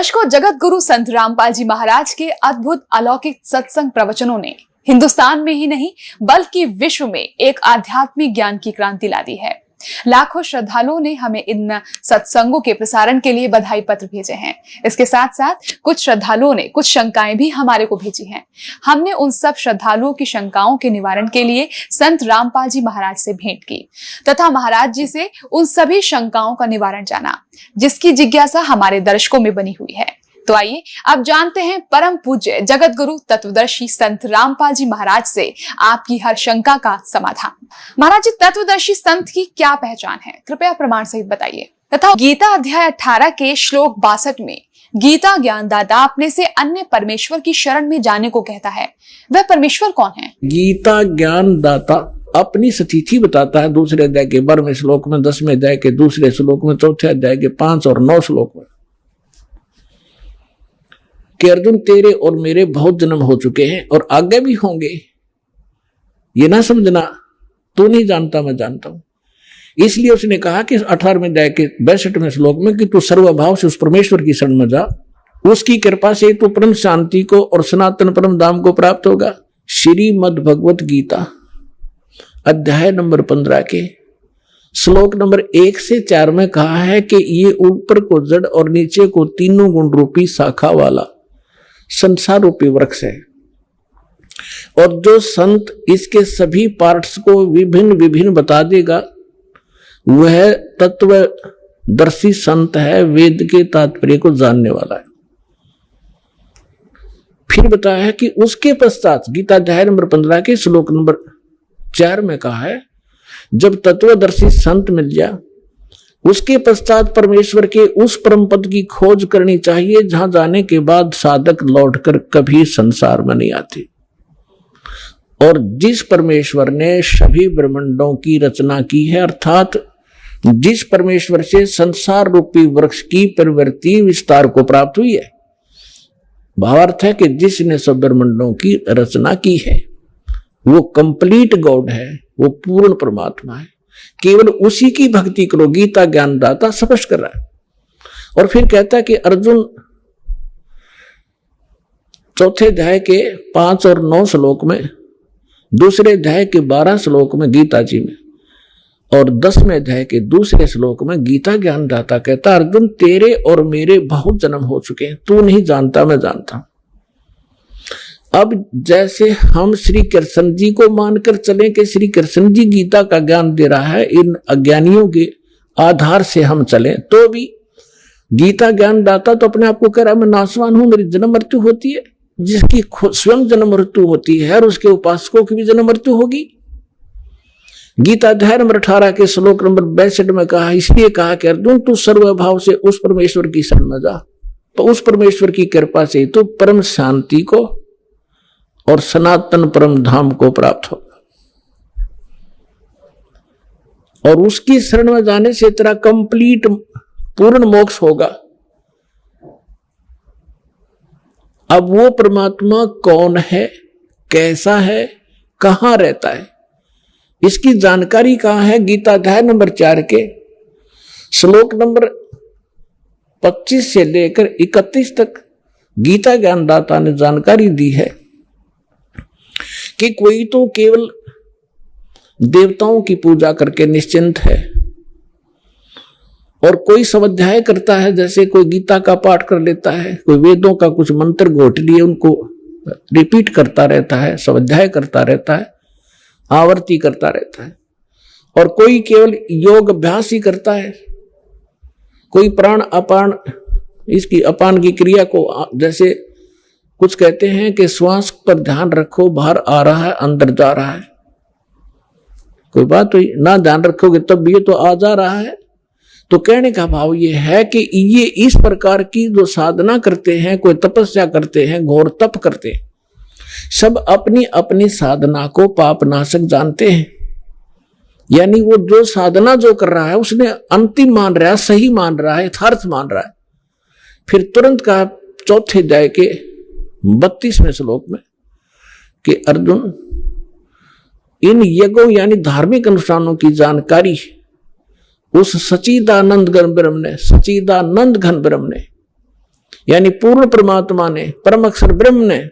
दर्शकों, जगत गुरु संत रामपाल जी महाराज के अद्भुत अलौकिक सत्संग प्रवचनों ने हिंदुस्तान में ही नहीं बल्कि विश्व में एक आध्यात्मिक ज्ञान की क्रांति ला दी है। लाखों श्रद्धालुओं ने हमें इन सत्संगों के प्रसारण के लिए बधाई पत्र भेजे हैं। इसके साथ साथ कुछ श्रद्धालुओं ने कुछ शंकाएं भी हमारे को भेजी हैं। हमने उन सब श्रद्धालुओं की शंकाओं के निवारण के लिए संत रामपाल जी महाराज से भेंट की तथा महाराज जी से उन सभी शंकाओं का निवारण जाना, जिसकी जिज्ञासा हमारे दर्शकों में बनी हुई है। तो आइए अब जानते हैं परम पूज्य जगत गुरु तत्वदर्शी संत रामपाल जी महाराज से आपकी हर शंका का समाधान। महाराज जी, तत्वदर्शी संत की क्या पहचान है, कृपया प्रमाण सहित बताइए। तथा गीता अध्याय 18 के श्लोक 62 में गीता ज्ञानदाता अपने से अन्य परमेश्वर की शरण में जाने को कहता है, वह परमेश्वर कौन है? गीता ज्ञानदाता अपनी स्थिति बताता है दूसरे अध्याय के 12वें श्लोक में, 10वें अध्याय के दूसरे श्लोक में, चौथे अध्याय के 5 और 9 श्लोक में कि अर्जुन तेरे और मेरे बहुत जन्म हो चुके हैं और आगे भी होंगे। ये ना समझना तू नहीं जानता मैं जानता हूं। इसलिए उसने कहा कि 18वें अध्याय के 62वें श्लोक में कि तू सर्वभाव से उस परमेश्वर की शरण में जा, उसकी कृपा से तू परम शांति को और सनातन परम धाम को प्राप्त होगा। श्रीमद् भगवत गीता अध्याय नंबर 15 के श्लोक नंबर 1 से 4 में कहा है कि ये ऊपर को जड़ और नीचे को तीनों गुण रूपी शाखा वाला संसार रूपी वृक्ष है, और जो संत इसके सभी पार्ट्स को विभिन्न विभिन्न बता देगा वह तत्वदर्शी संत है, वेद के तात्पर्य को जानने वाला है। फिर बताया है कि उसके पश्चात गीता अध्याय नंबर 15 के श्लोक नंबर 4 में कहा है जब तत्वदर्शी संत मिल जाए उसके पश्चात परमेश्वर के उस परम पद की खोज करनी चाहिए जहां जाने के बाद साधक लौटकर कभी संसार में नहीं आते। और जिस परमेश्वर ने सभी ब्रह्मांडों की रचना की है, अर्थात जिस परमेश्वर से संसार रूपी वृक्ष की प्रवृत्ति विस्तार को प्राप्त हुई है, भावार्थ है कि जिसने सब ब्रह्मांडों की रचना की है वो कंप्लीट गॉड है, वो पूर्ण परमात्मा है। केवल उसी की भक्ति करो, गीता ज्ञानदाता स्पष्ट कर रहा है। और फिर कहता है कि अर्जुन चौथे अध्याय के 5 और 9 श्लोक में, दूसरे अध्याय के 12 श्लोक में गीता जी में, और 10वें अध्याय के दूसरे श्लोक में गीता ज्ञानदाता कहता अर्जुन तेरे और मेरे बहुत जन्म हो चुके हैं, तू नहीं जानता मैं जानता हूं। अब जैसे हम श्री कृष्ण जी को मानकर चलें कि श्री कृष्ण जी गीता का ज्ञान दे रहा है, इन अज्ञानियों के आधार से हम चलें तो भी गीता ज्ञान दाता तो अपने आप को कह रहा है मैं नाशवान हूं, मेरी जन्म मृत्यु होती है। जिसकी स्वयं जन्म मृत्यु होती है और उसके उपासकों की भी जन्म मृत्यु होगी। गीता अध्याय नंबर 18 के श्लोक नंबर 62 में कहा, इसलिए कहा कि अर्जुन तू सर्वभाव से उस परमेश्वर की शरण में जा, तो उस परमेश्वर की कृपा से तू परम शांति को और सनातन परम धाम को प्राप्त होगा। और उसकी शरण में जाने से तेरा कंप्लीट पूर्ण मोक्ष होगा। अब वो परमात्मा कौन है, कैसा है, कहां रहता है, इसकी जानकारी कहां है? गीता अध्याय नंबर 4 के श्लोक नंबर 25 से लेकर 31 तक गीता ज्ञानदाता ने जानकारी दी है कि कोई तो केवल देवताओं की पूजा करके निश्चिंत है, और कोई स्वाध्याय करता है, जैसे कोई गीता का पाठ कर लेता है, कोई वेदों का कुछ मंत्र घोट लिए उनको रिपीट करता रहता है, स्वाध्याय करता रहता है, आवर्ती करता रहता है। और कोई केवल योग अभ्यास ही करता है, कोई प्राण अपान इसकी अपान की क्रिया को, जैसे कुछ कहते हैं कि श्वास पर ध्यान रखो, बाहर आ रहा है अंदर जा रहा है, कोई बात हुई ना ध्यान रखोगे तब भी ये तो आ जा रहा है। तो कहने का भाव ये है कि ये इस प्रकार की जो साधना करते हैं, कोई तपस्या करते हैं, घोर तप करते हैं, सब अपनी अपनी साधना को पापनाशक जानते हैं। यानी वो जो साधना जो कर रहा है उसने अंतिम मान रहा है, सही मान रहा है, यथार्थ मान रहा है। फिर तुरंत कहा चौथे अध्याय के 32वें श्लोक में कि अर्जुन इन यज्ञों यानी धार्मिक अनुष्ठानों की जानकारी उस सच्चिदानंद घन ब्रह्म ने यानी पूर्ण परमात्मा ने, परम अक्षर ब्रह्म ने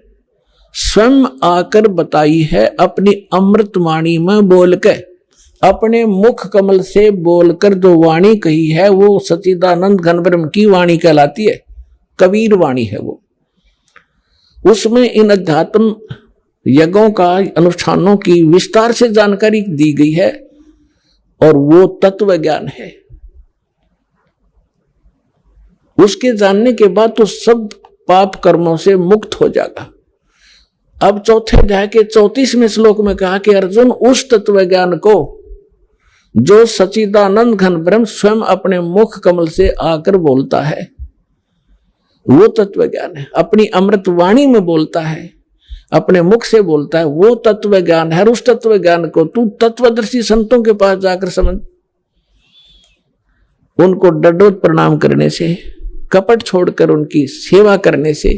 स्वयं आकर बताई है अपनी अमृत वाणी में बोल के, अपने मुख कमल से बोलकर जो वाणी कही है वो सच्चिदानंद घन ब्रह्म की वाणी कहलाती है, कबीर वाणी है वो। उसमें इन अध्यात्म यज्ञों का, अनुष्ठानों की विस्तार से जानकारी दी गई है और वो तत्व ज्ञान है। उसके जानने के बाद तो सब पाप कर्मों से मुक्त हो जाएगा। अब चौथे अध्याय के 34वें श्लोक में कहा कि अर्जुन, उस तत्व ज्ञान को जो सच्चिदानंद घन ब्रह्म स्वयं अपने मुख कमल से आकर बोलता है, वो तत्व ज्ञान है। अपनी अमृत वाणी में बोलता है, अपने मुख से बोलता है, वो तत्व ज्ञान है। उस तत्व ज्ञान को तू तत्वदर्शी संतों के पास जाकर समझ। उनको डडोत प्रणाम करने से, कपट छोड़कर उनकी सेवा करने से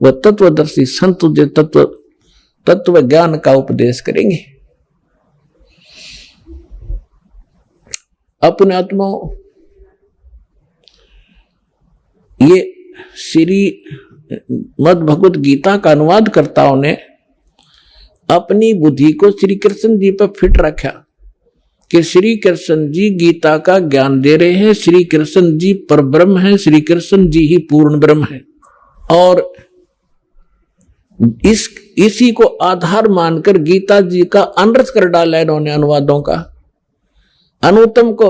वह तत्वदर्शी संत तुझे तत्व ज्ञान का उपदेश करेंगे। अपने आत्मा, ये श्री मद् भगवत गीता का अनुवाद कर्ताओं ने अपनी बुद्धि को श्री कृष्ण जी पर फिट रखा कि श्री कृष्ण जी गीता का ज्ञान दे रहे हैं, श्री कृष्ण जी पर ब्रह्म है, श्री कृष्ण जी ही पूर्ण ब्रह्म है। और इसी को आधार मानकर गीता जी का अनर्थ कर डाला इन्होंने अनुवादों का। अनुत्तम को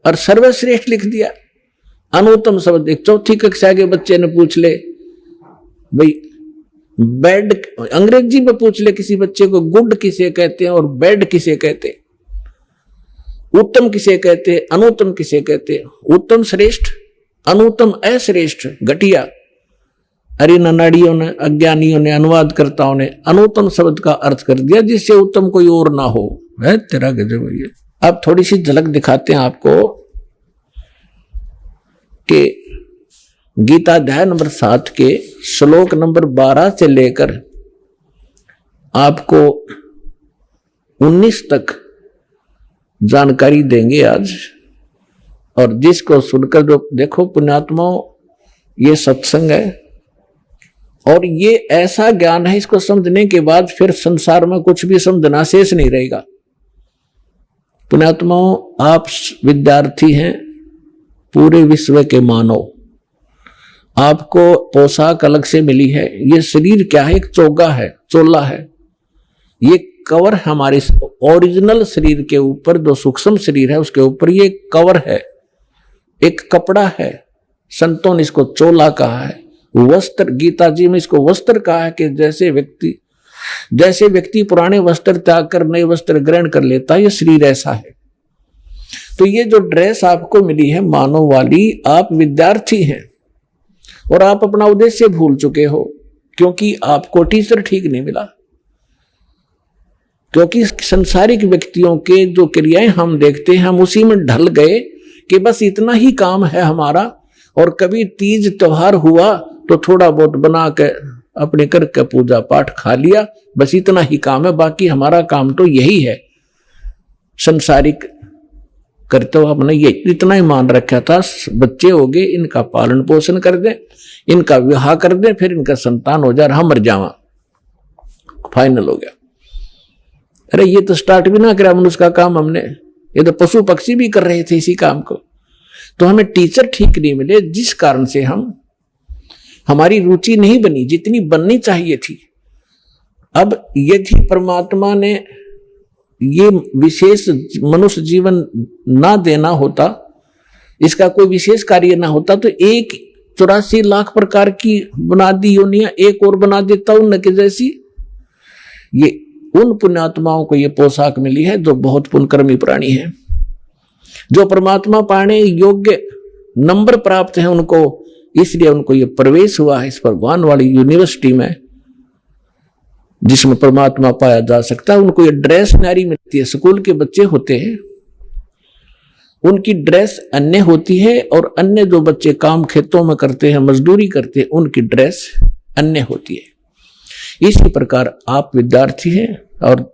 और सर्वश्रेष्ठ लिख दिया। अनुत्तम शब्द एक चौथी कक्षा के बच्चे ने पूछ ले, भाई बेड, अंग्रेजी में पूछ ले किसी बच्चे को, गुड किसे कहते हैं और बेड किसे कहते हैं, उत्तम किसे कहते हैं, अनुत्तम किसे कहते हैं। उत्तम श्रेष्ठ, अनुत्तम अश्रेष्ठ, घटिया। अरे नाड़ियों ने, अज्ञानियों ने, अनुवादकर्ताओं ने अनुत्तम शब्द का अर्थ कर दिया जिससे उत्तम कोई और ना हो। है तेरा गजब है ये। अब थोड़ी सी झलक दिखाते हैं आपको कि गीता अध्याय नंबर 7 के श्लोक नंबर 12 से लेकर आपको 19 तक जानकारी देंगे आज। और जिसको सुनकर जो देखो पुण्यात्माओं, ये सत्संग है और ये ऐसा ज्ञान है, इसको समझने के बाद फिर संसार में कुछ भी समझना शेष नहीं रहेगा। पुण्यात्माओं, आप विद्यार्थी हैं, पूरे विश्व के मानव, आपको पोशाक अलग से मिली है। ये शरीर क्या है? एक चोगा है, चोला है। ये कवर हमारे ओरिजिनल शरीर के ऊपर, जो सूक्ष्म शरीर है उसके ऊपर ये कवर है, एक कपड़ा है। संतों ने इसको चोला कहा है। वस्त्र, गीता जी में इसको वस्त्र कहा है कि जैसे व्यक्ति पुराने वस्त्र त्याग कर नए वस्त्र ग्रहण कर लेता है, ये शरीर ऐसा है। तो ये जो ड्रेस आपको मिली है मानव वाली, आप विद्यार्थी हैं और आप अपना उद्देश्य भूल चुके हो क्योंकि आपको टीचर ठीक नहीं मिला। क्योंकि संसारिक व्यक्तियों के जो क्रियाएं हम देखते हैं, हम उसी में ढल गए कि बस इतना ही काम है हमारा। और कभी तीज त्योहार हुआ तो थोड़ा बहुत बना के अपने करके पूजा पाठ खा लिया, बस इतना ही काम है। बाकी हमारा काम तो यही है, संसारिक करते हुए हमने ये इतना ही मान रखा था। बच्चे हो गए, इनका पालन पोषण कर दें, इनका विवाह कर दें, फिर इनका संतान हो जाए, हम मर जावा, फाइनल हो गया। अरे ये तो स्टार्ट भी ना करा मनुष्य का काम हमने, ये तो पशु पक्षी भी कर रहे थे इसी काम को। तो हमें टीचर ठीक नहीं मिले, जिस कारण से हमारी रुचि नहीं बनी जितनी बननी चाहिए थी। अब यदि परमात्मा ने ये विशेष मनुष्य जीवन ना देना होता, इसका कोई विशेष कार्य ना होता, तो 84 लाख प्रकार की बना दी योनियां एक और बना देता उनके जैसी। ये उन पुण्यात्माओं को ये पोशाक मिली है जो बहुत पुण्यकर्मी प्राणी है, जो परमात्मा पाने योग्य नंबर प्राप्त है उनको, इसलिए उनको ये प्रवेश हुआ है इस भगवान वाली यूनिवर्सिटी में जिसमें परमात्मा पाया जा सकता है। उनको ये ड्रेस नारी मिलती है। स्कूल के बच्चे होते हैं, उनकी ड्रेस अन्य होती है और अन्य जो बच्चे काम खेतों में करते हैं, मजदूरी करते हैं, उनकी ड्रेस अन्य होती है। इसी प्रकार आप विद्यार्थी हैं और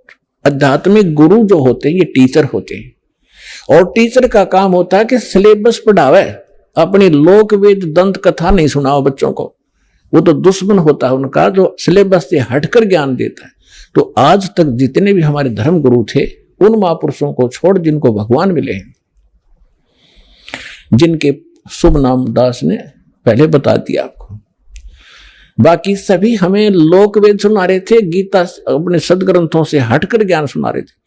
आध्यात्मिक गुरु जो होते हैं ये टीचर होते हैं। और टीचर का काम होता है कि सिलेबस पढ़ावे, अपनी लोक वेद दंत कथा नहीं सुनाओ बच्चों को, वो तो दुश्मन होता है उनका जो सिलेबस से हटकर ज्ञान देता है। तो आज तक जितने भी हमारे धर्म गुरु थे उन महापुरुषों को छोड़ जिनको भगवान मिले हैं, जिनके शुभ नाम दास ने पहले बता दिया आपको, बाकी सभी हमें लोक वेद सुना रहे थे, गीता अपने सदग्रंथों से हटकर ज्ञान सुना रहे थे।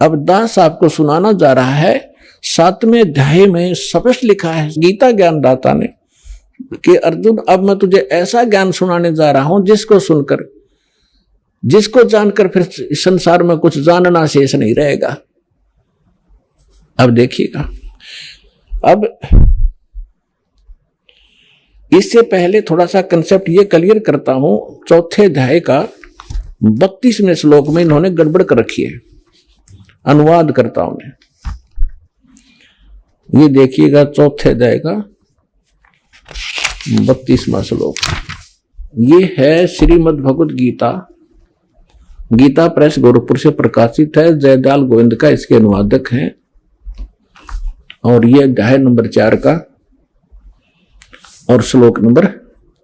अब दास आपको सुनाना जा रहा है 7वें अध्याय में स्पष्ट लिखा है गीता ज्ञानदाता ने कि अर्जुन अब मैं तुझे ऐसा ज्ञान सुनाने जा रहा हूं जिसको सुनकर, जिसको जानकर फिर संसार में कुछ जानना शेष नहीं रहेगा। अब देखिएगा, अब इससे पहले थोड़ा सा कंसेप्ट ये क्लियर करता हूं। 4थे अध्याय का 32वें श्लोक में इन्होंने गड़बड़ कर रखी है अनुवादकर्ताओं ने। ये देखिएगा 4थे अध्याय का 32वां श्लोक, ये है श्रीमद् भगवद गीता, गीता प्रेस गोरखपुर से प्रकाशित है, जयदयाल गोविंद का इसके अनुवादक हैं। और ये अध्याय नंबर 4 का और श्लोक नंबर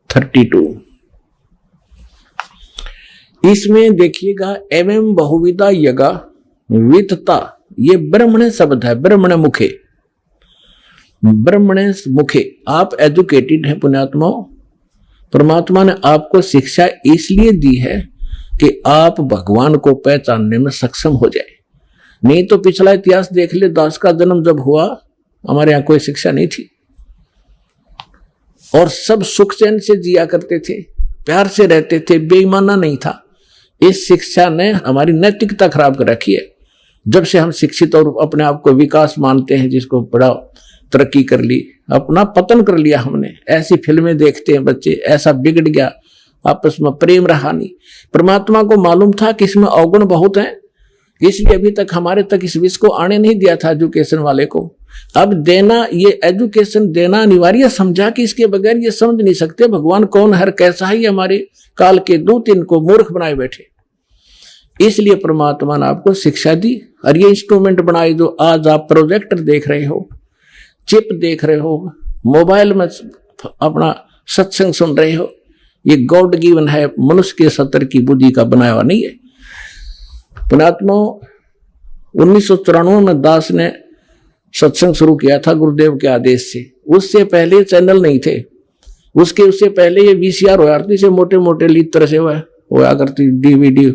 32। इसमें देखिएगा एवं बहुविधा यगा वितता, ये ब्रह्मण शब्द है, ब्रह्मण मुखे, ब्रह्मण मुखे। आप एजुकेटेड हैं पुण्यात्माओं, परमात्मा ने आपको शिक्षा इसलिए दी है कि आप भगवान को पहचानने में सक्षम हो जाए। नहीं तो पिछला इतिहास देख ले, दास का जन्म जब हुआ हमारे यहां कोई शिक्षा नहीं थी और सब सुख चैन से जिया करते थे, प्यार से रहते थे, बेईमाना नहीं था। इस शिक्षा ने हमारी नैतिकता खराब कर रखी है। जब से हम शिक्षित और अपने आप को विकास मानते हैं, जिसको बड़ा तरक्की कर ली, अपना पतन कर लिया हमने। ऐसी फिल्में देखते हैं बच्चे, ऐसा बिगड़ गया, आपस में प्रेम रहा नहीं। परमात्मा को मालूम था कि इसमें अवगुण बहुत हैं, इसलिए अभी तक हमारे तक इस विष को आने नहीं दिया था एजुकेशन वाले को। अब देना, ये एजुकेशन देना अनिवार्य समझा कि इसके बगैर ये समझ नहीं सकते भगवान कौन है, कैसा है। हमारे काल के दूत इनको मूर्ख बनाए बैठे, इसलिए परमात्मा ने आपको शिक्षा दी। और ये इंस्ट्रूमेंट बनाए जो आज आप प्रोजेक्टर देख रहे हो, चिप देख रहे हो, मोबाइल में अपना सत्संग सुन रहे हो, ये गॉड गिवन है, मनुष्य के सतर की बुद्धि का बनाया हुआ नहीं है। पुण्यात्मा 1994 में दास ने सत्संग शुरू किया था गुरुदेव के आदेश से। उससे पहले चैनल नहीं थे, उससे पहले ये VCR होया करती से मोटे मोटे लीड तरह से होया करती, DVD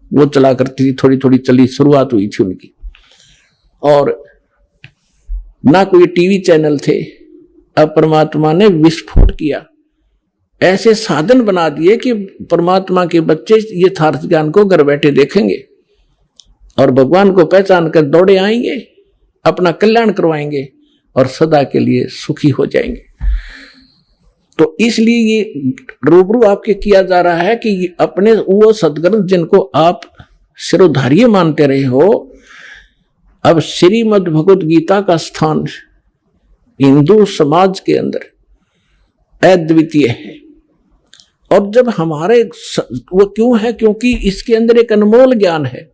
वो चला करती थी, थोड़ी थोड़ी चली, शुरुआत हुई थी उनकी। और ना कोई टीवी चैनल थे। अब परमात्मा ने विस्फोट किया, ऐसे साधन बना दिए कि परमात्मा के बच्चे यथार्थ ज्ञान को घर बैठे देखेंगे और भगवान को पहचान कर दौड़े आएंगे, अपना कल्याण करवाएंगे और सदा के लिए सुखी हो जाएंगे। तो इसलिए ये रूबरू आपके किया जा रहा है कि अपने वो सदग्रंथ जिनको आप शिरोधार्य मानते रहे हो, अब श्रीमद् भगवद गीता का स्थान हिंदू समाज के अंदर अद्वितीय है। और जब हमारे वो क्यों है, क्योंकि इसके अंदर एक अनमोल ज्ञान है,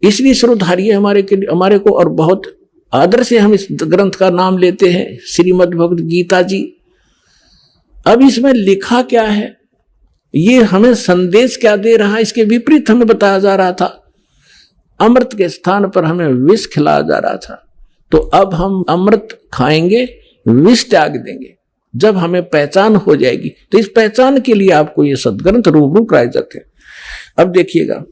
इसलिए शिरोधार्य हमारे को और बहुत आदर से हम इस ग्रंथ का नाम लेते हैं, श्रीमद् भगवद गीता जी। अब इसमें लिखा क्या है, ये हमें संदेश क्या दे रहा है, इसके विपरीत हमें बताया जा रहा था। अमृत के स्थान पर हमें विष खिलाया जा रहा था। तो अब हम अमृत खाएंगे, विष त्याग देंगे जब हमें पहचान हो जाएगी। तो इस पहचान के लिए आपको ये सदग्रंथ रूबरू कराए जाते हैं। अब देखिएगा,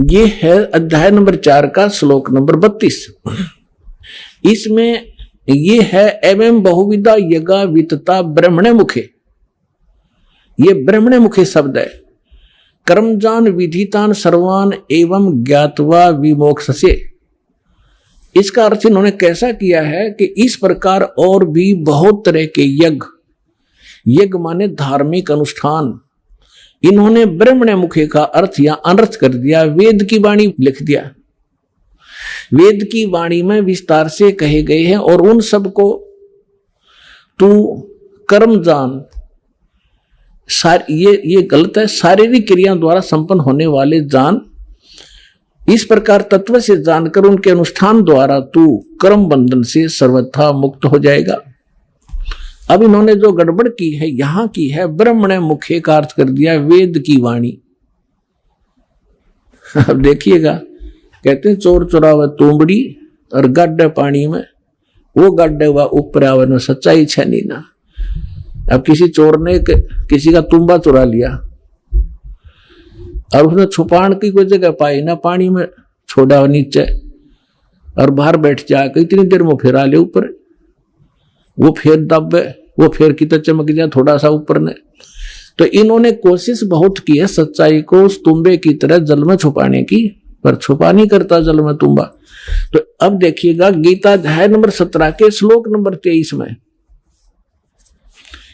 ये है अध्याय नंबर 4 का श्लोक नंबर 32। इसमें ये है एवं बहुविधा यज्ञा वितता ब्रह्मणे मुखे। ये ब्रह्मणे मुखे शब्द है। कर्मजान विधितान सर्वान एवं ज्ञातवा विमोक्षसे। इसका अर्थ इन्होंने कैसा किया है कि इस प्रकार और भी बहुत तरह के यज्ञ, यज्ञ माने धार्मिक अनुष्ठान, इन्होंने ब्रह्मणे मुखे का अर्थ या अनर्थ कर दिया, वेद की वाणी लिख दिया। वेद की वाणी में विस्तार से कहे गए हैं और उन सब को तू कर्म जान। ये गलत है, शारीरिक क्रिया द्वारा संपन्न होने वाले जान। इस प्रकार तत्व से जानकर उनके अनुष्ठान द्वारा तू कर्म बंधन से सर्वथा मुक्त हो जाएगा। अब इन्होंने जो गड़बड़ की है यहां की है, ब्रह्मणे मुखे का अर्थ कर दिया वेद की वाणी। अब देखिएगा, कहते हैं चोर चुरावे तुमड़ी और गड्ढे पानी में, वो गड्ढे हुआ ऊपर आवे में सच्चाई छनी ना। अब किसी चोर ने किसी का तुम्बा चुरा लिया और उसने छुपाने की कोई जगह पाई ना, पानी में छोड़ा नीचे और बाहर बैठ जाए, इतनी देर में फिर आ ले ऊपर, वो फिर दबे, वो फिर की तो चमक जाए थोड़ा सा ऊपर ने। तो इन्होंने कोशिश बहुत की है सच्चाई को उस तुम्बे की तरह जल में छुपाने की, पर छुपा नहीं करता जल में तुम्बा। तो अब देखिएगा गीता अध्याय नंबर 17 के श्लोक नंबर 23 में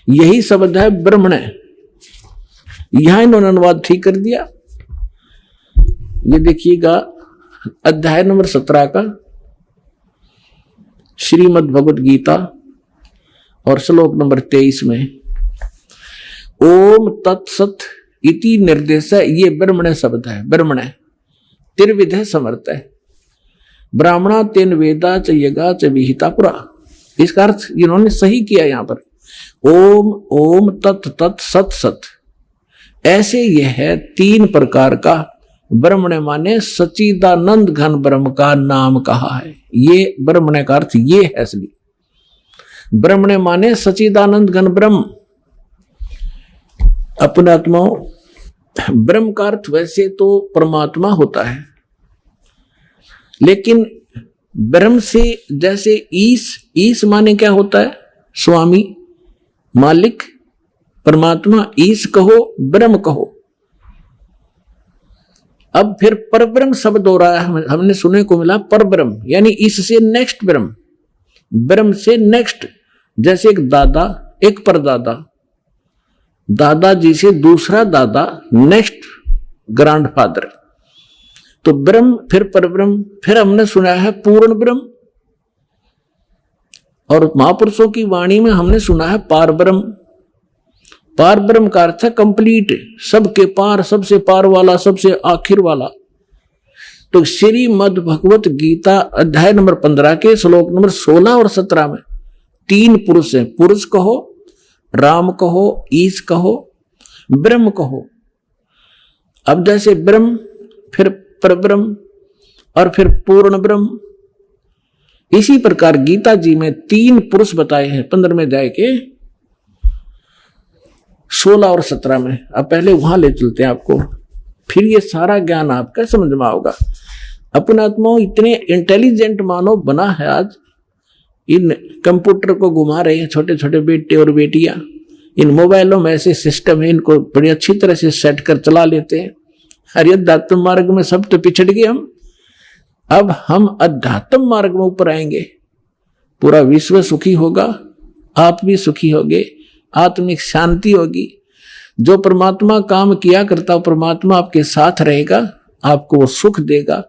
यही शब्द है ब्रह्मणे, यहां इन्होंने अनुवाद ठीक कर दिया। ये देखिएगा अध्याय नंबर 17 का श्रीमद् भगवद गीता और श्लोक नंबर 23 में ओम तत्सत इति निर्देश, ये ब्रह्मणे शब्द है। ब्रह्मणे त्रिविध समर्थ है, ब्राह्मणा तेन वेदा च यगा च विहिता पुरा। इसका अर्थ इन्होंने सही किया यहां पर, ओम ओम तत् तत् सत सत। ऐसे यह है 3 प्रकार का ब्रह्मणे माने सच्चिदानंद घन ब्रह्म का नाम कहा है। ये ब्रह्मणे का अर्थ ये है असली। ब्रह्मणे माने सच्चिदानंद घन ब्रह्म। अपने आत्माओं, ब्रह्म का अर्थ वैसे तो परमात्मा होता है, लेकिन ब्रह्म से जैसे ईश माने क्या होता है? स्वामी, मालिक, परमात्मा। ईश कहो, ब्रह्म कहो। अब फिर परब्रह्म शब्द हो रहा है, हमने सुनने को मिला परब्रह्म, यानी इससे नेक्स्ट ब्रह्म, ब्रह्म से नेक्स्ट। जैसे एक दादा, एक परदादा, दादाजी से दूसरा दादा, नेक्स्ट ग्रैंडफादर। तो ब्रह्म, फिर परब्रह्म, फिर हमने सुना है पूर्ण ब्रह्म, और महापुरुषों की वाणी में हमने सुना है पार ब्रह्म। पार ब्रह्म का अर्थ है कंप्लीट, सबके पार, सबसे पार वाला, सबसे आखिर वाला। तो श्रीमद् भगवत गीता अध्याय नंबर 15 के श्लोक नंबर 16 और 17 में 3 पुरुष हैं। पुरुष कहो, राम कहो, ईश कहो, ब्रह्म कहो। अब जैसे ब्रह्म, फिर परब्रह्म और फिर पूर्ण ब्रह्म, इसी प्रकार गीता जी में 3 पुरुष बताए हैं 15वें अध्याय के 16 और 17 में। अब पहले वहां ले चलते हैं आपको, फिर ये सारा ज्ञान आपका समझ में आओगा। अपने आत्माओं, इतने इंटेलिजेंट मानव बना है आज, इन कंप्यूटर को घुमा रहे हैं छोटे छोटे बेटे और बेटियां। इन मोबाइलों में ऐसे सिस्टम है, इनको बड़ी अच्छी तरह से सेट कर चला लेते हैं। अरे अध्यात्म मार्ग में सब तो पिछड़ गए हम, अब हम अध्यात्म मार्ग में ऊपर आएंगे, पूरा विश्व सुखी होगा, आप भी सुखी होगे, आत्मिक शांति होगी। जो परमात्मा काम किया करता, परमात्मा आपके साथ रहेगा, आपको वो सुख देगा।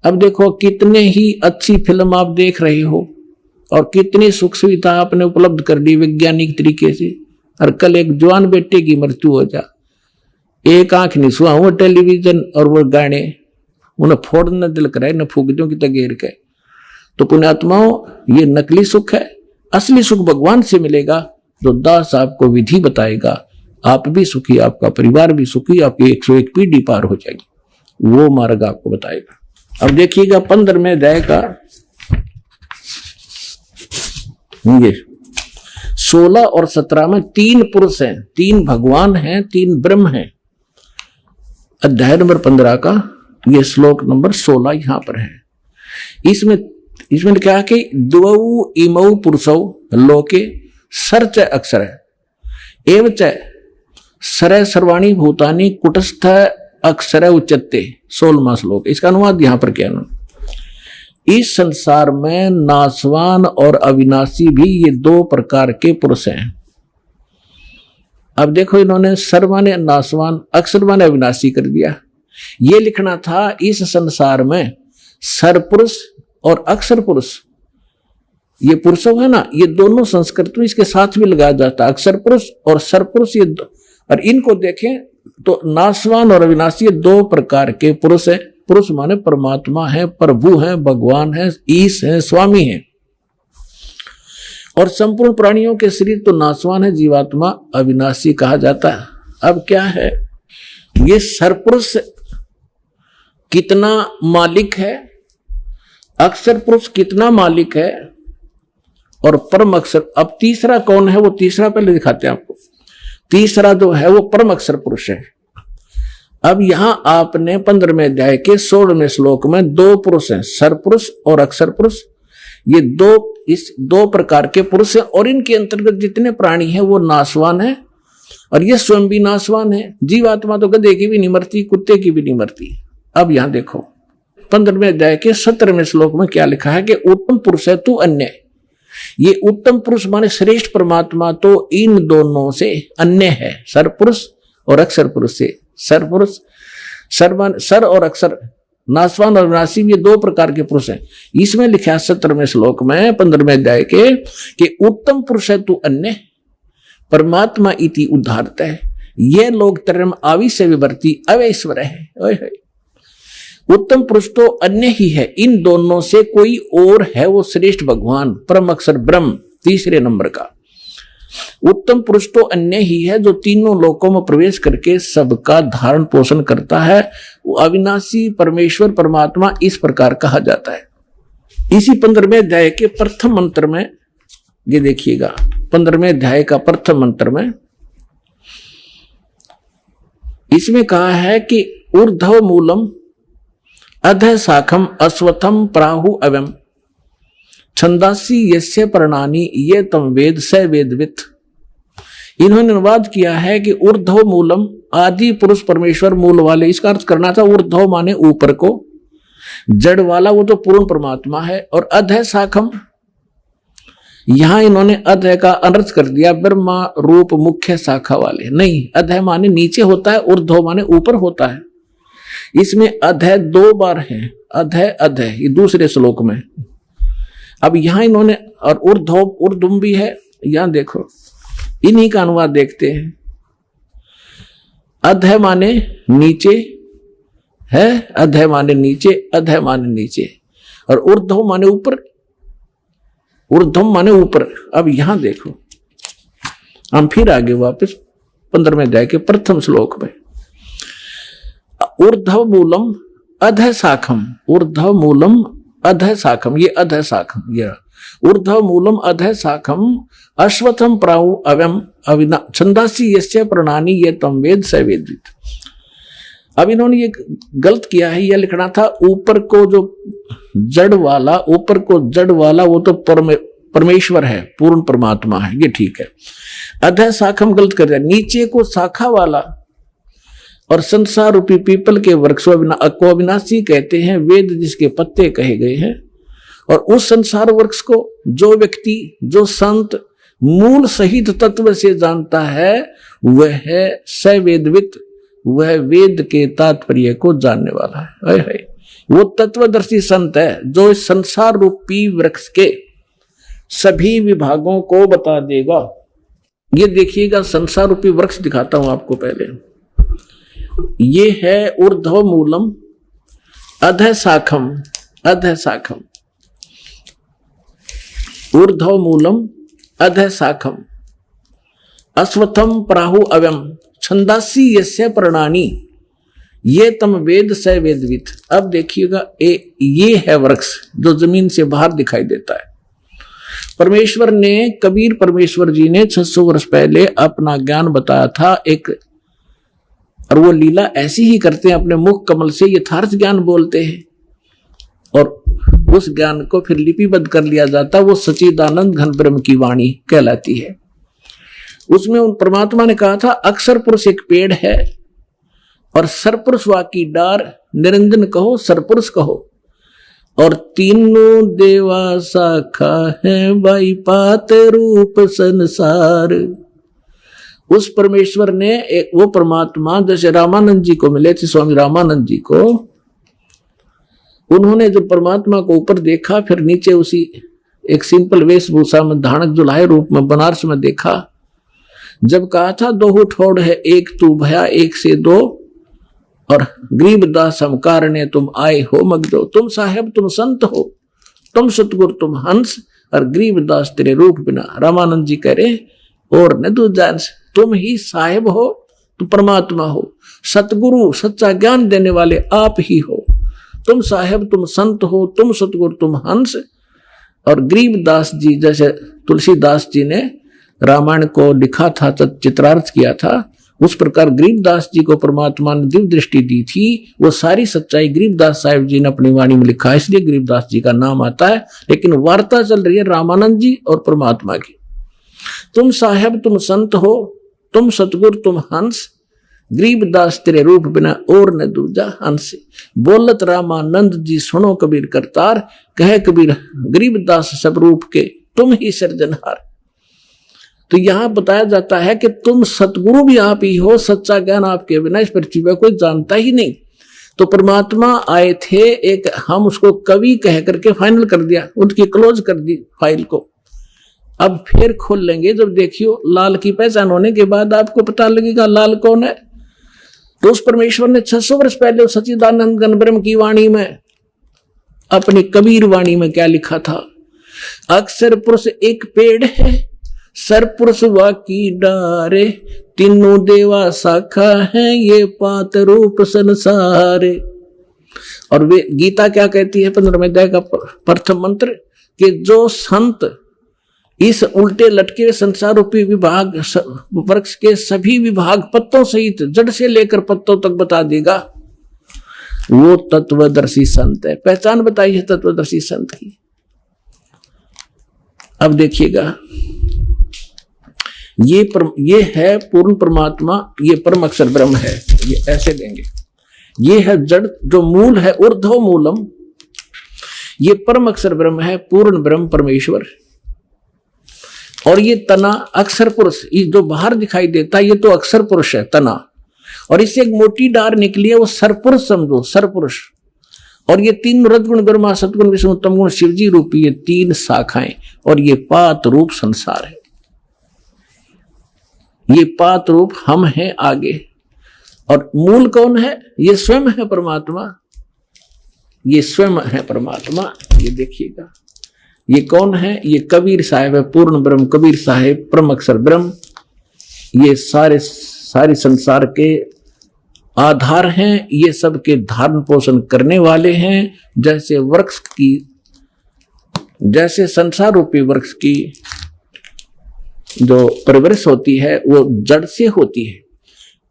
अब देखो कितने ही अच्छी फिल्म आप देख रहे हो और कितनी सुख सुविधा आपने उपलब्ध कर दी वैज्ञानिक तरीके से, और कल एक जवान बेटे की मृत्यु हो जा, एक आंख नहीं सुहा, वो टेलीविजन और वो गाने उन्हें फोड़ना दिल कराए, न फूक की तगेर के। तो पुण्यात्माओं, ये नकली सुख है, असली सुख भगवान से मिलेगा, जो दास आपको विधि बताएगा। आप भी सुखी, आपका परिवार भी सुखी, आपकी 101 पीढ़ी पार हो जाएगी, वो मार्ग आपको बताएगा। अब देखिएगा 15वें अध्याय का ये 16 और 17 में 3 पुरुष हैं, 3 भगवान हैं, 3 ब्रह्म हैं। अध्याय नंबर 15 का ये श्लोक नंबर 16 यहां पर है। इसमें क्या कि द्वौ इमौ पुरुषौ लोके सर्च अक्षर है एवं च सर सर्वाणी भूतानी कुटस्थ अक्षर उच्चते। 16वां श्लोक, इसका अनुवाद यहां पर क्या है? इस संसार में नाशवान और अविनाशी भी ये 2 प्रकार के पुरुष हैं। अब देखो, इन्होंने सर माने नाशवान, अक्षर माने अविनाशी कर दिया। ये लिखना था इस संसार में सर पुरुष और अक्षर पुरुष, ये पुरुषों है ना, ये दोनों संस्कृत में इसके साथ भी लगाया जाता है, अक्षर पुरुष और सर पुरुष। ये और इनको देखें तो नाशवान और अविनाशी 2 प्रकार के पुरुष है। पुरुष माने परमात्मा है, प्रभु है, भगवान है, ईश है, स्वामी है। और संपूर्ण प्राणियों के शरीर तो नाशवान है, जीवात्मा अविनाशी कहा जाता है। अब क्या है, ये सरपुरुष कितना मालिक है, अक्षर पुरुष कितना मालिक है, और परम अक्षर। अब तीसरा कौन है, वो तीसरा पहले दिखाते हैं आपको। तीसरा जो है वो परम अक्षर पुरुष है। अब यहां आपने 15वें अध्याय के 16वें श्लोक में दो पुरुष हैं, सरपुरुष और अक्षर पुरुष। ये दो प्रकार के पुरुष हैं, और इनके अंतर्गत जितने प्राणी हैं वो नाशवान है, और ये स्वयं भी नाशवान है। जीवात्मा तो गधे की भी नहीं मरती, कुत्ते की भी नहीं मरती। अब यहां देखो 15वें अध्याय के 17वें श्लोक में क्या लिखा है कि उत्तम पुरुष है तू अन्य। ये उत्तम पुरुष माने श्रेष्ठ परमात्मा तो इन दोनों से अन्य है, सरपुरुष और अक्षर पुरुष से। सरपुरुष सर और अक्षर, नाशवान और विनाशी, ये दो प्रकार के पुरुष हैं। इसमें लिखा है 17वें श्लोक में 15वें अध्याय के कि उत्तम पुरुष है तू अन्य, परमात्मा इति उद्धारत है। ये लोग तरम आवी से विवर्ती अवैश्वर है। उत्तम पुरुष तो अन्य ही है, इन दोनों से कोई और है, वो श्रेष्ठ भगवान परम अक्षर ब्रह्म तीसरे नंबर का। उत्तम पुरुष तो अन्य ही है जो तीनों लोकों में प्रवेश करके सबका धारण पोषण करता है। वो अविनाशी परमेश्वर परमात्मा इस प्रकार कहा जाता है। इसी 15वें अध्याय के प्रथम मंत्र में ये देखिएगा, 15वें अध्याय का प्रथम मंत्र में इसमें कहा है कि ऊर्ध्व मूलम अधः शाखम अश्वत्थम प्राहु अवम छंदासी यस्य पर्णानि ये तम वेद स वेदवित। इन्होंने अनुवाद किया है कि ऊर्ध्व मूलम, आदि पुरुष परमेश्वर मूल वाले, इसका अर्थ करना था ऊर्ध्व माने ऊपर को, जड़ वाला वो तो पूर्ण परमात्मा है, और अधः शाखम, यहां इन्होंने अधः का अनर्थ कर दिया, ब्रह्मा रूप मुख्य शाखा वाले। नहीं, अधः माने नीचे होता है, ऊर्ध्व माने ऊपर होता है। इसमें अधः दो बार है, अधः अधः, ये दूसरे श्लोक में। अब यहां इन्होंने, और ऊर्ध्व भी है, यहां देखो, इन्हीं का अनुवाद देखते हैं। अधः माने नीचे है, अधः माने नीचे, अधः माने नीचे, और ऊर्ध्व माने ऊपर, ऊर्ध्व माने ऊपर। अब यहां देखो, हम फिर आगे वापस 15वें अध्याय के प्रथम श्लोक में, ऊर्ध्व मूलम अधः शाखम, ऊर्ध्व मूलम अधः शाखम, ये अधः शाखम, ये ऊर्ध्व मूलम अधः शाखम अश्वत्थम प्राहु अवम अविना छंदासी यस्य पर्णानि ये तम वेद स वेदवित। अब इन्होंने ये गलत किया है, यह लिखना था ऊपर को जो जड़ वाला, ऊपर को जड़ वाला वो तो परमेश्वर है, पूर्ण परमात्मा है, ये ठीक है। अधः शाखम गलत कर दिया, नीचे को शाखा वाला, और संसार रूपी पीपल के वृक्ष को अविनाशी कहते हैं, वेद जिसके पत्ते कहे गए हैं। और उस संसार वृक्ष को जो व्यक्ति, जो संत मूल सहित तत्व से जानता है, वह है सवेदवित, वह वेद के तात्पर्य को जानने वाला है। वो तत्वदर्शी संत है जो इस संसार रूपी वृक्ष के सभी विभागों को बता देगा। ये देखिएगा, संसार रूपी वृक्ष दिखाता हूं आपको पहले। ये है ऊर्ध्व मूलम अधः शाखम, अधः शाखम, ऊर्ध्व मूलम अधः शाखम अश्वत्थम प्राहु अवम छंदासी यस्य पर्णानि ये तम वेद स वेदवित। अब देखिएगा, ये है वृक्ष जो जमीन से बाहर दिखाई देता है। परमेश्वर ने, कबीर परमेश्वर जी ने 600 वर्ष पहले अपना ज्ञान बताया था एक, और वो लीला ऐसी ही करते हैं, अपने मुख कमल से यथार्थ ज्ञान बोलते हैं, और उस ज्ञान को फिर लिपिबद्ध कर लिया जाता, वो सच्चिदानंद घन ब्रह्म की वाणी कहलाती है। उसमें उन परमात्मा ने कहा था, अक्षर पुरुष एक पेड़ है, और सरपुरुष वाकी डार, निरंजन कहो सरपुरुष कहो, और तीनों देवा शाखा है बाई पात रूप संसार। उस परमेश्वर ने वो परमात्मा जैसे रामानंद जी को मिले थे, स्वामी रामानंद जी को, उन्होंने जब परमात्मा को ऊपर देखा, फिर नीचे उसी एक सिंपल वेशभूषा में धानक जुलाहे रूप में बनारस में देखा। जब कहा था दोहु ठोड़ है एक तू भया एक से दो, और गरीबदास हम कारणे तुम आए हो मगदो, तुम साहेब तुम संत हो, तुम सतगुरु तुम हंस, और गरीब दास तेरे रूप बिना। रामानंद जी कह रहे और न तू जान, तुम ही साहिब हो, तुम परमात्मा हो, सतगुरु सच्चा ज्ञान देने वाले आप ही हो। तुम साहेब, तुम संत हो, तुम सतगुरु, तुम हंस। और गरीबदास जी, जैसे तुलसीदास जी ने रामायण को लिखा था, चित्रार्थ किया था, उस प्रकार गरीबदास जी को परमात्मा ने दिव्य दृष्टि दी थी। वो सारी सच्चाई गरीबदास साहिब जी ने अपनी वाणी में लिखा है, इसलिए गरीबदास जी का नाम आता है। लेकिन वार्ता चल रही है रामानंद जी और परमात्मा की। तुम साहेब, तुम संत हो, तुम सतगुरु, तुम हंस। गरीबदास तेरे रूप बिना और न दूजा हंस। बोलत रामानंद जी सुनो कबीर करतार, कहे कबीर गरीबदास सब रूप के तुम ही सृजनहार। तो यहां बताया जाता है कि तुम सतगुरु भी आप ही हो, सच्चा ज्ञान आपके बिना इस पृथ्वी पर कोई जानता ही नहीं। तो परमात्मा आए थे एक, हम उसको कवि कह करके फाइनल कर दिया, उनकी क्लोज कर दी फाइल को। अब फिर खोल लेंगे जब देखियो लाल की पहचान होने के बाद आपको पता लगेगा लाल कौन है। तो उस परमेश्वर ने 600 वर्ष पहले सच्चिदानंद घन ब्रह्म की वाणी में, अपनी कबीर वाणी में क्या लिखा था? अक्षर पुरुष एक पेड़ है, सर पुरुष वाकी डारे, तीनों देवा शाखा है, ये पात रूप संसारे। और वे गीता क्या कहती है 15वें अध्याय का प्रथम मंत्र, कि जो संत इस उल्टे लटके संसार रूपी विभाग वृक्ष के सभी विभाग पत्तों सहित जड़ से लेकर पत्तों तक बता देगा, वो तत्वदर्शी संत है। पहचान बताई है तत्वदर्शी संत की। अब देखिएगा, ये है पूर्ण परमात्मा, ये परम अक्षर ब्रह्म है। ये ऐसे देंगे, ये है जड़ जो मूल है, ऊर्ध्व मूलम। ये परम अक्षर ब्रह्म है, पूर्ण ब्रह्म परमेश्वर। और ये तना अक्षर पुरुष, ये जो बाहर दिखाई देता है ये तो अक्षर पुरुष है तना, और इससे एक मोटी डार निकली है, वो सरपुरुष समझो, सरपुरुष। और ये तीन रजगुण ब्रह्मा सतगुण विष्णु तम गुण शिवजी रूपी ये तीन शाखाएं, और ये पात रूप संसार है। ये पात रूप हम हैं आगे। और मूल कौन है? ये स्वयं है परमात्मा, ये स्वयं है परमात्मा। ये देखिएगा, ये कौन है? ये कबीर साहिब है, पूर्ण ब्रह्म कबीर साहिब, परम अक्षर ब्रह्म। ये सारे संसार के आधार हैं, ये सब के धारण पोषण करने वाले हैं। जैसे वृक्ष की, जैसे संसार रूपी वृक्ष की जो परवरिश होती है वो जड़ से होती है।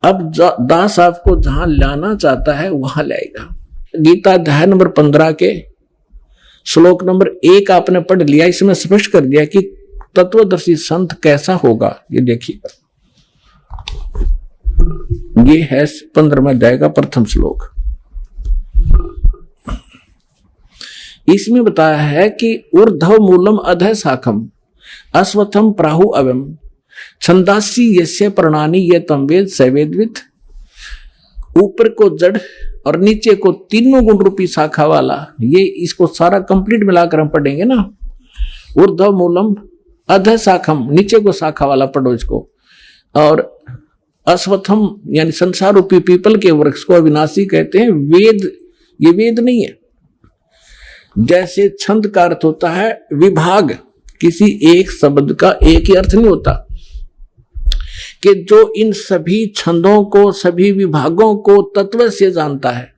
अब दास आपको जहां लाना चाहता है वहां लाएगा। गीता अध्याय नंबर 15 के श्लोक नंबर 1 आपने पढ़ लिया, इसमें स्पष्ट कर दिया कि तत्वदर्शी संत कैसा होगा। ये देखिएगा, ये है 15वें अध्याय का प्रथम श्लोक। इसमें बताया है कि ऊर्ध्व मूलम अधः शाखम अश्वत्थम प्राहु अवम छंदासी यस्य प्रणानी ये तम वेद सवेदवित। ऊपर को जड़ और नीचे को तीनों गुण रूपी शाखा वाला, ये इसको सारा कंप्लीट मिलाकर हम पढ़ेंगे ना। ऊर्ध्व मूलम अधः शाखम, नीचे को शाखा वाला पढ़ो इसको। और अश्वत्थम यानी संसार रूपी पीपल के वृक्ष को अविनाशी कहते हैं। वेद, ये वेद नहीं है। जैसे छंद का अर्थ होता है विभाग, किसी एक शब्द का एक ही अर्थ नहीं होता, कि जो इन सभी छंदों को, सभी विभागों को तत्व से जानता है।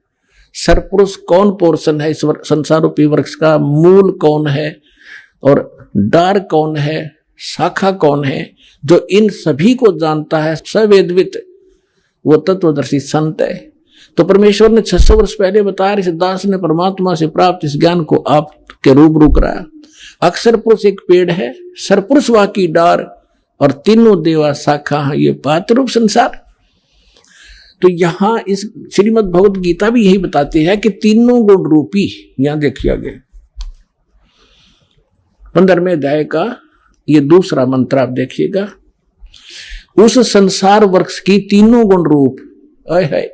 सरपुरुष कौन पोर्शन है इस संसार रूपी वृक्ष का, मूल कौन है और डार कौन है, शाखा कौन है, जो इन सभी को जानता है, सवेदवित, वो तत्वदर्शी संत है। तो परमेश्वर ने 600 वर्ष पहले बताया, इस दास ने परमात्मा से प्राप्त इस ज्ञान को आपके रूबरू कराया। अक्षर पुरुष एक पेड़ है, सरपुरुष वाकी डार, और तीनों देवा शाखा है, ये पात रूप संसार। तो यहां इस श्रीमद् भगवत गीता भी यही बताती है कि तीनों गुण रूपी, यहां देखिए आगे 15वें अध्याय का ये दूसरा मंत्र आप देखिएगा, उस संसार वृक्ष की तीनों गुण रूप। है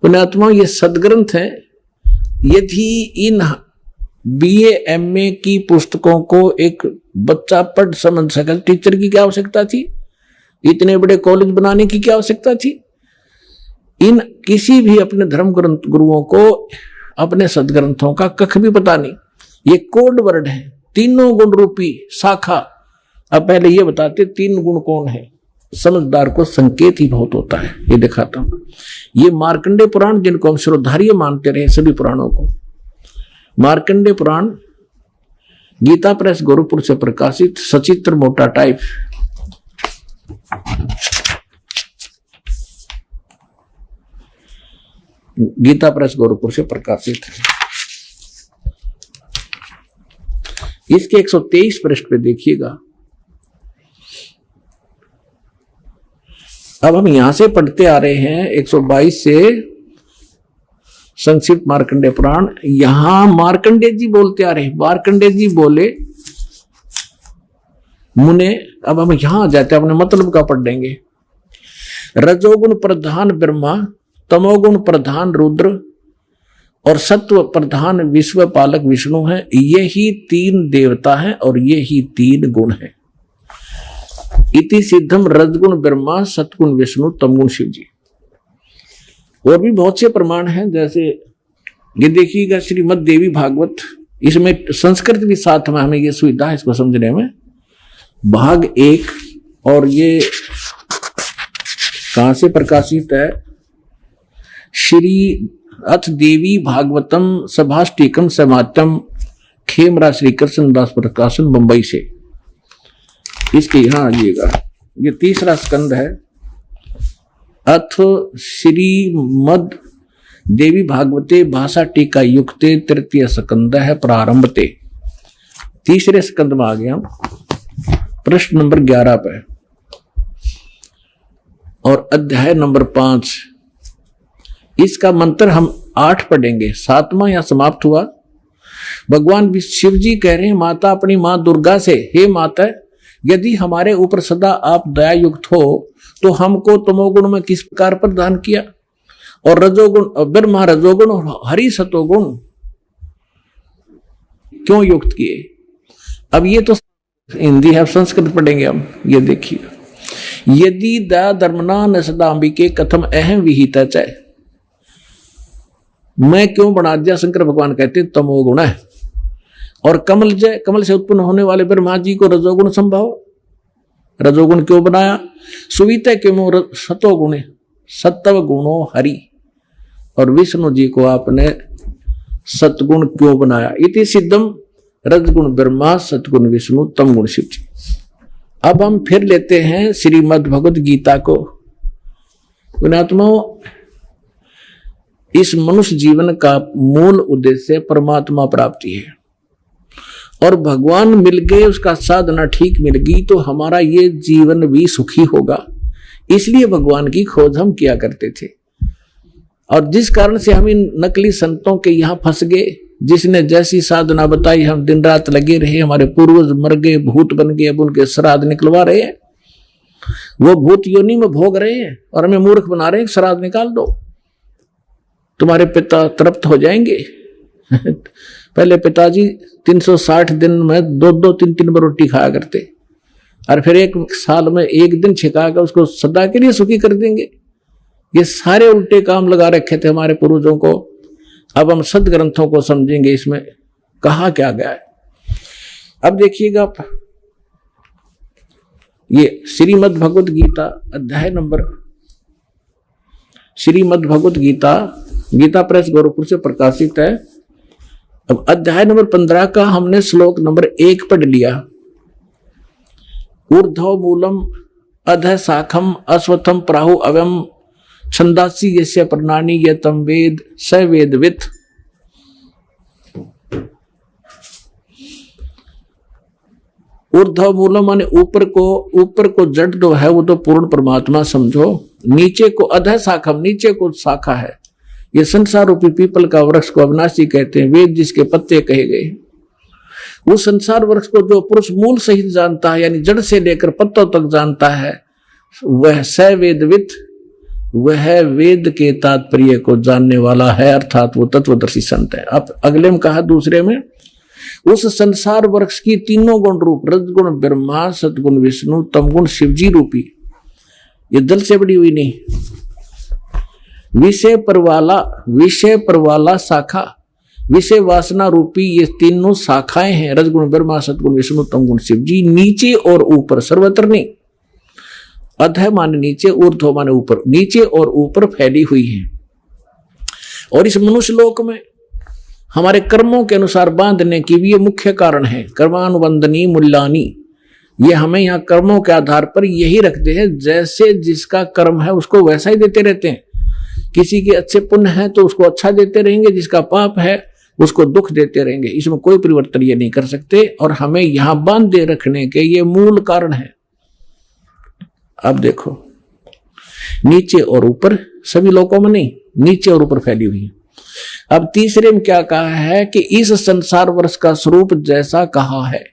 पुण्यात्मा, ये सदग्रंथ है। यदि इन BA MA की पुस्तकों को एक बच्चा पढ़ समझ सके, टीचर की क्या आवश्यकता थी? इतने बड़े कॉलेज बनाने की क्या आवश्यकता थी? इन किसी भी अपने धर्म ग्रंथ गुरुओं को अपने सदग्रंथों का कख भी पता नहीं। ये कोड वर्ड है, तीनों गुण रूपी शाखा। अब पहले ये बताते 3 गुण कौन है। समझदार को संकेत ही बहुत होता है, ये दिखाता हूं। ये मार्कंडेय पुराण, जिनको हम श्रोधार्य मानते रहे सभी पुराणों को, मार्कंडेय पुराण गीता प्रेस गोरखपुर से प्रकाशित, सचित्र मोटा टाइप। गीता प्रेस गोरखपुर से प्रकाशित है। इसके 123 पृष्ठ पे देखिएगा। अब हम यहां से पढ़ते आ रहे हैं 122 से संक्षिप्त मार्कंडेय पुराण। यहां मार्कंडेय जी बोलते आ रहे, मार्कंडेय जी बोले मुने। अब हम यहां आ जाते हैं, अपने मतलब का पढ़ देंगे। रजोगुण प्रधान ब्रह्मा, तमोगुण प्रधान रुद्र और सत्व प्रधान विश्व पालक विष्णु है। ये ही 3 देवता हैं और ये ही 3 गुण हैं। इति सिद्धम रजगुण ब्रह्मा, सतगुण विष्णु, तमगुण शिव जी। और भी बहुत से प्रमाण हैं, जैसे ये देखिएगा श्रीमद् देवी भागवत, इसमें संस्कृत भी साथ में, हमें ये सुविधा है इसको समझने में। भाग 1 और ये कहां से प्रकाशित है? श्री अथ देवी भागवतम सभाष्टिकम समात्यम, खेमरा श्री कृष्णदास प्रकाशन, मुंबई से। इसके यहां आइएगा, ये 3रा स्कंद है। अथ श्रीमद् देवी भागवते भाषा टीका युक्ते, 3य स्कंद है प्रारंभते। 3रे स्कंद में आ गया, प्रश्न नंबर 11 पे और अध्याय नंबर 5। इसका मंत्र हम 8 पढ़ेंगे, 7वां या समाप्त हुआ। भगवान शिव जी कह रहे हैं माता अपनी मां दुर्गा से, हे माता, यदि हमारे ऊपर सदा आप दया युक्त हो तो हमको तमोगुण में किस प्रकार प्रदान किया, और रजोगुण ब्रह्मा रजोगुण और हरि सतोगुण क्यों युक्त किए। अब ये तो हिंदी है, संस्कृत पढ़ेंगे हम। ये देखिए, यदि दया धर्मना न सदा अंबिके कथम अहम विहिता चाहे, मैं क्यों बना दिया। शंकर भगवान कहते तमोगुण है। और कमल जय, कमल से उत्पन्न होने वाले ब्रह्मा जी को रजोगुण संभव, रजोगुण क्यों बनाया। सुविता क्यों सतोगुण, सत्व गुणो हरि, और विष्णु जी को आपने सतगुण क्यों बनाया। इति सिद्धम रजगुण ब्रह्मा, सतगुण विष्णु, तमगुण शिव जी। अब हम फिर लेते हैं श्रीमद् भगवद गीता को। पुण्यात्माओं, इस मनुष्य जीवन का मूल उद्देश्य परमात्मा प्राप्ति है, और भगवान मिल गए, उसका साधना ठीक मिल गई तो हमारा ये जीवन भी सुखी होगा। इसलिए भगवान की खोज हम किया करते थे। और जिस कारण से हम इन नकली संतों के यहां फंस गए, जिसने जैसी साधना बताई हम दिन रात लगे रहे, हमारे पूर्वज मर गए, भूत बन गए, अब उनके श्राद्ध निकलवा रहे हैं, वो भूत योनि में भोग रहे हैं और हमें मूर्ख बना रहे हैं। श्राद्ध निकाल दो, तुम्हारे पिता तृप्त हो जाएंगे। पहले पिताजी 360 दिन में 2-2, 3-3 बार रोटी खाया करते, और फिर 1 साल में 1 दिन छिकाकर उसको सदा के लिए सुखी कर देंगे। ये सारे उल्टे काम लगा रखे थे हमारे पूर्वजों को। अब हम सदग्रंथों को समझेंगे, इसमें कहा क्या गया है। अब देखिएगा, ये श्रीमद् भगवद गीता अध्याय नंबर, श्रीमद् भगवद गीता गीता प्रेस गोरखपुर से प्रकाशित है। अब अध्याय नंबर 15 का हमने श्लोक नंबर 1 पढ़ लिया। ऊर्ध्व मूलम अध शाखम अश्वत्थम प्राहु अव्यम छंदासी यस्य प्रणानी ये तम वेद स वेदवित। ऊर्ध्व मूलम माने ऊपर को जड़ जो है वो तो पूर्ण परमात्मा समझो। नीचे को अध शाखम, नीचे को शाखा है। ये संसार रूपी पीपल का वृक्ष को अविनाशी कहते हैं, वेद जिसके पत्ते कहे गए। उस संसार वृक्ष को जो पुरुष मूल सहित जानता है, यानी जड़ से लेकर पत्तों तक जानता है, वह स वेदवित, वह वेद के तात्पर्य को जानने वाला है, अर्थात वो तत्वदर्शी संत है। अब अगले में कहा दूसरे में, उस संसार वृक्ष की 3 गुण रूप रजगुण ब्रह्मा, सतगुण विष्णु, तमगुण शिवजी रूपी, ये दल से बड़ी हुई नहीं, विषय पर वाला शाखा, विषय वासना रूपी ये तीनों शाखाएं हैं, रजगुण ब्रह्मा, सतगुण विष्णु, तमगुण शिव जी, नीचे और ऊपर, सर्वत्र नहीं। अधः माने नीचे, ऊर्ध्व माने ऊपर, नीचे और ऊपर फैली हुई है। और इस मनुष्य लोक में हमारे कर्मों के अनुसार बांधने की भी ये मुख्य कारण है। कर्मानुबंधनी मूल्यानी, ये हमें यहाँ कर्मों के आधार पर यही रखते हैं, जैसे जिसका कर्म है उसको वैसा ही देते रहते हैं। किसी के अच्छे पुण्य है तो उसको अच्छा देते रहेंगे, जिसका पाप है उसको दुख देते रहेंगे। इसमें कोई परिवर्तन ये नहीं कर सकते, और हमें यहां बांधे रखने के ये मूल कारण है। अब देखो, नीचे और ऊपर, सभी लोगों में नहीं, नीचे और ऊपर फैली हुई है। अब तीसरे में क्या कहा है कि इस संसार वर्ष का स्वरूप जैसा कहा है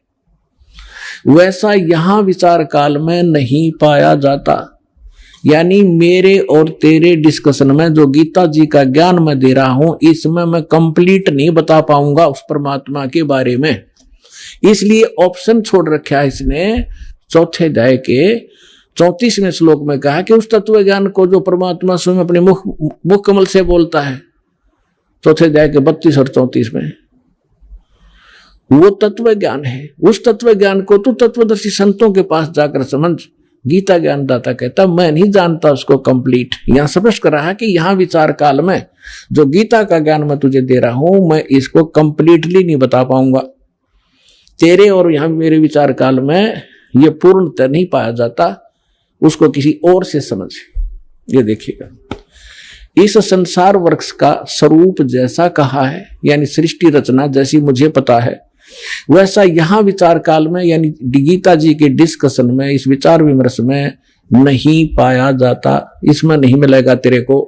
वैसा यहां विचार काल में नहीं पाया जाता। यानी मेरे और तेरे डिस्कशन में जो गीता जी का ज्ञान मैं दे रहा हूं, इसमें मैं कंप्लीट नहीं बता पाऊंगा उस परमात्मा के बारे में। इसलिए ऑप्शन छोड़ रखा है इसने। चौथे अध्याय के 34वें श्लोक में कहा कि उस तत्व ज्ञान को जो परमात्मा स्वयं अपने मुख कमल से बोलता है, चौथे अध्याय के 32 और 34 में, वो तत्व ज्ञान है। उस तत्व ज्ञान को तू तत्वदर्शी संतों के पास जाकर समझ। गीता ज्ञानदाता कहता मैं नहीं जानता उसको कंप्लीट। यहां स्पष्ट कर रहा है कि यहां विचार काल में जो गीता का ज्ञान मैं तुझे दे रहा हूं, मैं इसको कंप्लीटली नहीं बता पाऊंगा। तेरे और यहां मेरे विचार काल में ये पूर्णतः नहीं पाया जाता, उसको किसी और से समझ। ये देखिएगा, इस संसार वृक्ष का स्वरूप जैसा कहा है, यानी सृष्टि रचना जैसी मुझे पता है, वैसा यहां विचार काल में, यानी गीता जी के डिस्कशन में, इस विचार विमर्श में नहीं पाया जाता। इसमें नहीं मिलेगा तेरे को,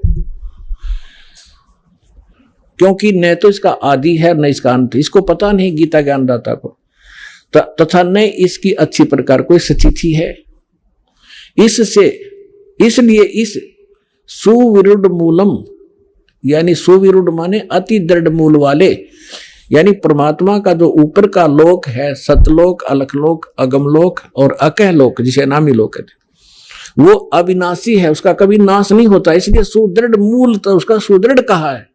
क्योंकि न तो इसका आदि है न इसका अंत। इसको पता नहीं गीता ज्ञानदाता को, तथा न इसकी अच्छी प्रकार कोई स्थिति है। इसलिए इस सुविरुद्ध मूलम, यानी सुविरुद्ध माने अति दृढ़ मूल वाले, यानी परमात्मा का जो ऊपर का लोक है, सतलोक, अलखलोक, अगमलोक और अकहलोक, जिसे नामी लोक कहते, वो अविनाशी है, उसका कभी नाश नहीं होता। इसलिए सुदृढ़ मूल तो उसका सुदृढ़ कहा है।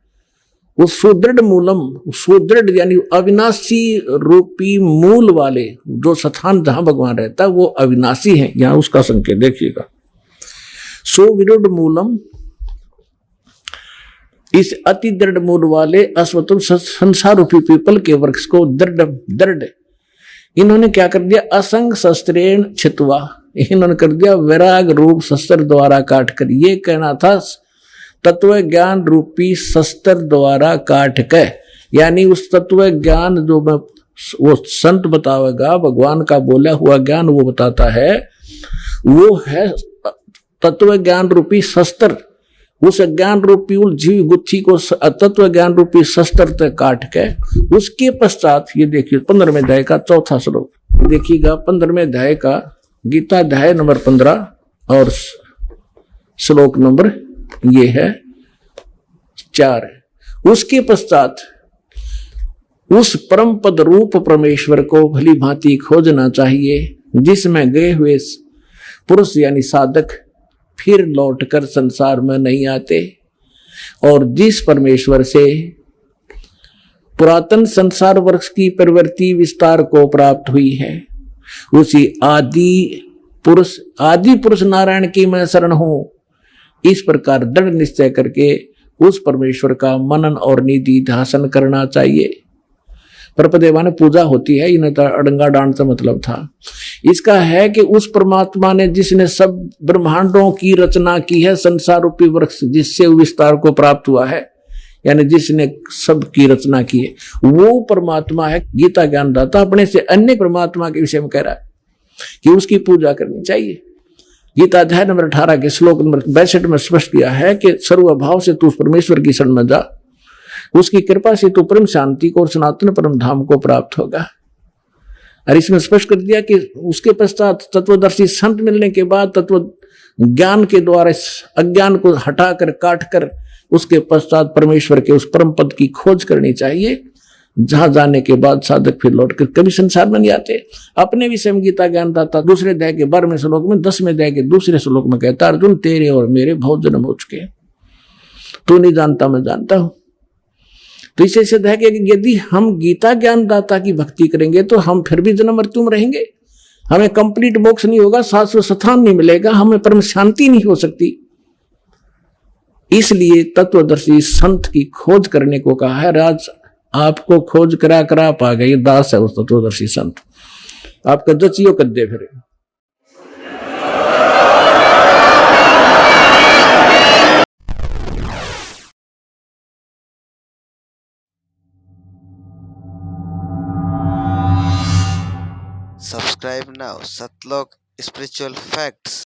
वो सुदृढ़ मूलम, सुदृढ़ यानी अविनाशी रूपी मूल वाले जो स्थान जहां भगवान रहता है वो अविनाशी है। यहां उसका संकेत देखिएगा, सुविरुद्ध मूलम, इस अति दृढ़ मूल वाले अश्वत्थ संसार रूपी पीपल के वृक्ष को दृढ़ इन्होंने क्या कर दिया, असंग शस्त्रेण छित्वा, इन्होंने कर दिया वैराग रूप शस्त्र द्वारा काट कर। ये कहना था तत्व ज्ञान रूपी शस्त्र द्वारा काट के, यानी उस तत्व ज्ञान जो वो संत बतावेगा, भगवान का बोला हुआ ज्ञान वो बताता है, वो है तत्व ज्ञान रूपी शस्त्र। उस ज्ञान रूपी उलझी गुत्थी को तत्व ज्ञान रूपी शस्त्र तक काट के, उसके पश्चात ये देखिए 15वें अध्याय का 4था श्लोक देखिएगा। 15वें अध्याय का गीता अध्याय नंबर 15 और श्लोक नंबर ये है 4। उसके पश्चात उस परम पद रूप परमेश्वर को भली भांति खोजना चाहिए, जिसमें गए हुए पुरुष यानी साधक फिर लौटकर संसार में नहीं आते, और जिस परमेश्वर से पुरातन संसार वृक्ष की प्रवृत्ति विस्तार को प्राप्त हुई है, उसी आदि पुरुष नारायण की मैं शरण हूं। इस प्रकार दृढ़ निश्चय करके उस परमेश्वर का मनन और निधि ध्यान करना चाहिए। परपदेवा ने पूजा होती है, इन्हें तो अड़ंगा डांड से मतलब था। इसका है कि उस परमात्मा ने जिसने सब ब्रह्मांडों की रचना की है, संसार रूपी वृक्ष जिससे विस्तार को प्राप्त हुआ है, यानी जिसने सब की रचना की है, वो परमात्मा है। गीता ज्ञानदाता अपने से अन्य परमात्मा के विषय में कह रहा है कि उसकी पूजा करनी चाहिए। गीता अध्याय नंबर 18 के श्लोक नंबर 62 में स्पष्ट किया है कि सर्वभाव से तू उस परमेश्वर की शरण में जा, उसकी कृपा से तू परम शांति को और सनातन परम धाम को प्राप्त होगा। और इसमें स्पष्ट कर दिया कि उसके पश्चात तत्वदर्शी संत मिलने के बाद तत्व ज्ञान के द्वारा अज्ञान को हटाकर काट कर उसके पश्चात परमेश्वर के उस परम पद की खोज करनी चाहिए, जहां जाने के बाद साधक फिर लौटकर कभी संसार में नहीं आते। अपने विषय में गीता ज्ञानदाता दूसरे अध्याय के 12वें श्लोक में 10वें अध्याय के दूसरे श्लोक में कहता, अर्जुन तेरे और मेरे बहुत जन्म हो चुके, तू नहीं जानता मैं जानता हूं। तो इसे सिद्ध है कि यदि हम गीता ज्ञानदाता की भक्ति करेंगे तो हम फिर भी जन्म मृत्यु में रहेंगे, हमें कंप्लीट मोक्ष नहीं होगा, शाश्वत स्थान नहीं मिलेगा, हमें परम शांति नहीं हो सकती। इसलिए तत्वदर्शी संत की खोज करने को कहा है। राज आपको खोज करा करा आप आ गए, दास है उस तत्वदर्शी संत, आपका जचियो कर दे फिर। Subscribe now, Satlok Spiritual Facts.